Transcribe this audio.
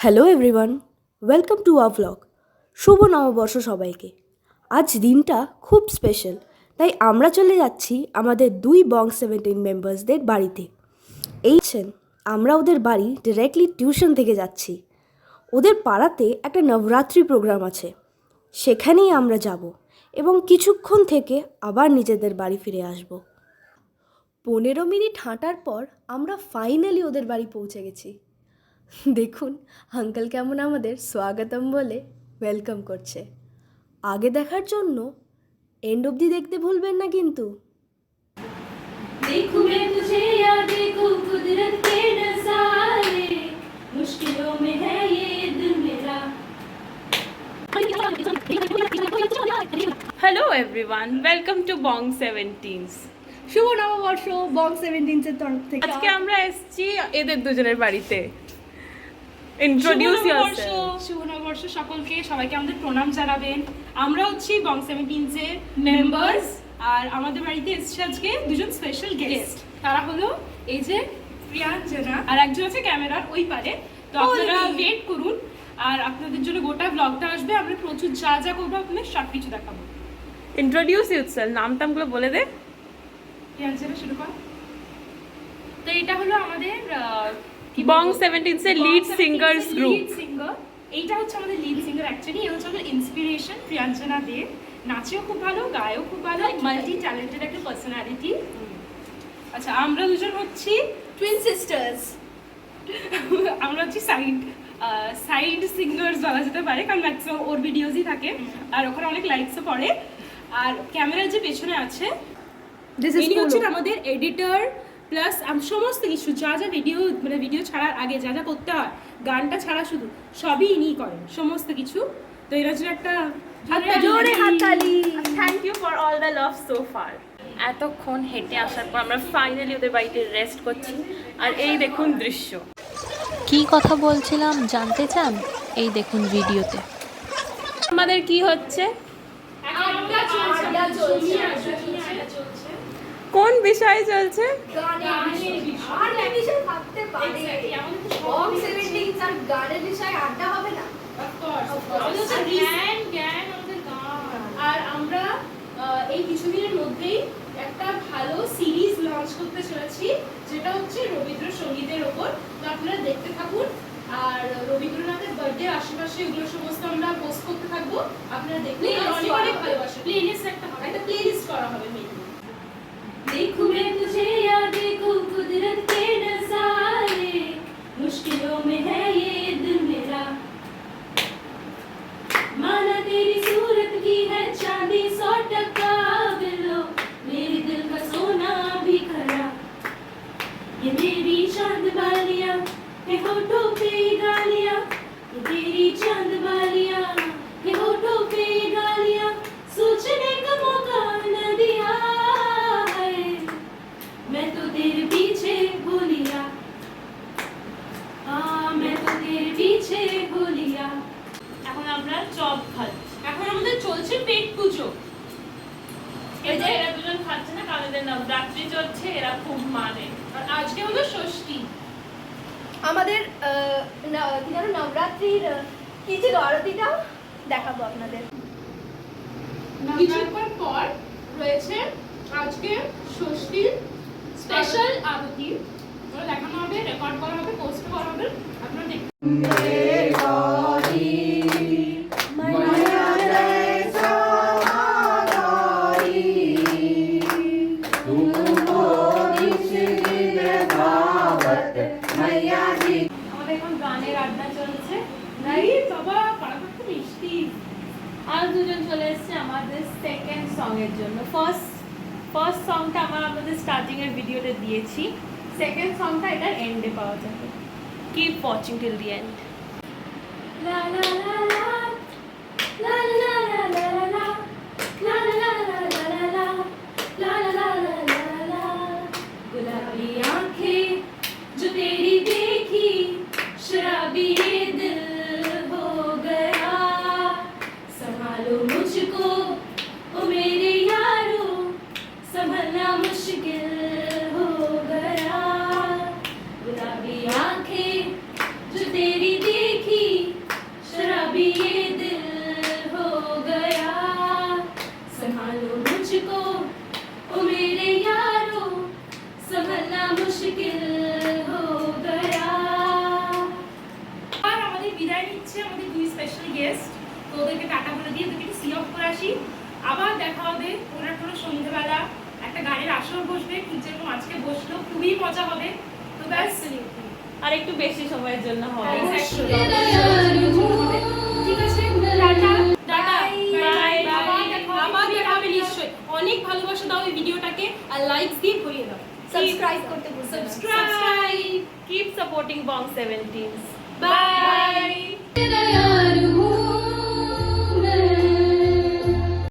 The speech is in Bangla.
Hello everyone, welcome to our vlog. শুভ নববর্ষ সবাইকে। আজ দিনটা খুব স্পেশাল, তাই আমরা চলে যাচ্ছি আমাদের দুই বং 17 মেম্বার্সদের বাড়িতে। আমরা ওদের বাড়ি ডিরেক্টলি টিউশন থেকে যাচ্ছি। ওদের পাড়াতে একটা নবরাত্রি প্রোগ্রাম আছে, সেখানেই আমরা যাব এবং কিছুক্ষণ থেকে আবার নিজেদের বাড়ি ফিরে আসব। 15 মিনিট হাঁটার পর আমরা ফাইনালি ওদের বাড়ি পৌঁছে গেছি। দেখুন আঙ্কেল কেমন আমাদের স্বাগতম বলে ওয়েলকাম করছে। আগে দেখার জন্য এন্ড অবধি দেখতে ভুলবেন না কিন্তু। देखूं मैं तुझे या देखूं कुदरत के नज़ारे, मुश्किलों में है ये दिल मेरा। হ্যালো এভরিওয়ান, ওয়েলকাম টু বং 17s। শুভ নববর্ষ বং 17 এর তরফ থেকে। আজকে আমরা এসেছি এদের দুজনের বাড়িতে। Introduce yourself. শুভ নববর্ষ সকলকে, সবাইকে আমাদের প্রণাম জানাবেন। আমরা হচ্ছি বং 17s এর মেম্বার্স, আর আমাদের বাড়িতে এসেছে আজকে দুজন স্পেশাল গেস্ট। তারা হলো এই যে প্রিয়াঞ্জনা, আর একজন আছে ক্যামেরার ওই পারে। তো আপনারা ওয়েট করুন, আর আপনাদের জন্য গোটা ব্লগটা আসবে। আমরা প্রচুর যা যা করবো আপনাদের সব কিছু দেখাবো। ইন্ট্রোডিউস ইয়োরসেলফ, নাম টামগুলো বলে দে। প্রিয়াঞ্জনা শুরু কর। তো এটা হলো আমাদের বং 17s এর lead singers group. Lead singer, এইটা হচ্ছে আমাদের লিড সিঙ্গার। অ্যাকচুয়ালি এ হচ্ছে আমাদের ইন্সপিরেশন প্রিয়াঞ্জনা দে। নাচেও খুব ভালো, গায়েও খুব ভালো, মাল্টি ট্যালেন্টেড একটা পার্সোনালিটি। আচ্ছা, আমরা দুজন হচ্ছি টুইন সিস্টার্স। আমরা হচ্ছি সাইড সিঙ্গার্স বলা যেতে পারে, কারণ ম্যাক্সিমাম ওর ভিডিওসই থাকে আর ওখানে অনেক লাইকসও পড়ে। আর ক্যামেরার যে পেছনে আছে ইনি হচ্ছেন আমাদের এডিটর প্লাস সমস্ত কিছু, যা যা ভিডিও ছাড়ার আগে যা যা করতে হয়, গানটা ছাড়া শুধু সবই ইনিই করেন সমস্ত কিছু। তো এর জন্য একটা জোরে হাততালি। Thank you for all the love so far. এতক্ষণ হেঁটে আসার পর আমরা ফাইনালি ওদের বাড়িতে রেস্ট করছি, আর এই দেখুন দৃশ্য। কী কথা বলছিলাম জানতে চান? এই দেখুন ভিডিওতে। আমাদের কি হচ্ছে, আড্ডা চলছে। কোন বিষয়ে চলছে? আর আমরা এই কিছুদিনের মধ্যেই একটা ভালো সিরিজ লঞ্চ করতে চলেছি, যেটা হচ্ছে রবীন্দ্রসঙ্গীতের ওপর। তো আপনারা দেখতে থাকুন, আর রবীন্দ্রনাথের বার্থডে আশেপাশে এগুলো সমস্ত আমরা পোস্ট করতে থাকবো। আপনারা দেখলে অনেক ভালোবাসে। প্লেলিস্ট একটা প্লেলিস্ট করা হবে মেনলি। देखूं मैं तुझे या देखूं कुदरत के नज़ारे, मुश्किलों में है ये दिल मेरा। माना तेरी सूरत की है चांदी 100% बिलो, मेरे दिल का सोना भी खरा। ये मेरी चांद बालियां, ये होठों पे गालियां, ये तेरी चांद बालियां, ये होठों पे गालियां, सोचने का मौका न दिया। मैं तो तेरे पीछे हो लिया, मैं तो तेरे पीछे हो लिया। এখন আমরা চপ খাচ্ছি। এখন আমাদের চলছে পেট পুজো। এরা দুজন খাচ্ছে না, কারণ এদের নবরাত্রি চলছে, এরা খুব মানে। আর আজকে হলো ষষ্ঠী। আমাদের নবরাত্রির কি ছিল আরতিটা দেখাবো আপনাদের। কিছুক্ষণ পর রয়েছে আজকে ষষ্ঠীর স্পেশাল আরতি। ওটা দেখানো হবে, রেকর্ড করা হবে, পোস্ট করা হবে। আপনারা দেখুন। আমাদের এখন গানের আড্ডা চলছে। নাই বাবা, পাড়াটা খুব মিষ্টি। আর দুজন চলে এসেছে আমাদের সেকেন্ড সং এর জন্য। ফার্স্ট সংটা আমরা আপনাদের স্টার্টিং এর ভিডিওতে দিয়েছি, সেকেন্ড সংটা এটার এন্ডে পাওয়া যাবে। Keep watching till the end. La la la la, la la la la la, la la la la la la, la la la la la la। गुलाबी आंखें जो तेरी देखी, शराबी ये दिल हो गया। संभालो मुझको ओ मेरे यारो, संभलना मुश्किल हो गया। गुलाबी आंखें जो तेरी देखी, संभालो मुझको ओ मेरे यारो संभलना मुश्किल हो गया। আর আমাদের বিদায় নিচ্ছে আমাদের দুই স্পেশাল গেস্ট, তো ওদেরকে টাটা বলে দিয়ে ওদেরকে একটু সি অফ করে আসি। আবার দেখা হবে কোনো সন্ধ্যেবেলা, একটা গাড়ির আসর বসবে ঠিক যেরকম আজকে বসলো, খুবই মজা হবে। তো ব্যাস, আর একটু বেশি সময়ের জন্য হবে। ঠিক আছে, টাটা টাটা Bye. আবার দেখা হবে নিশ্চয়ই। অনেক ভালোবাসা দাও এই ভিডিওটাকে, আর লাইকস দিয়ে ভরিয়ে দাও। সাবস্ক্রাইব করতে ভুলবেন না। Subscribe, Keep supporting Bong 17s. Bye. तेरा यार हूँ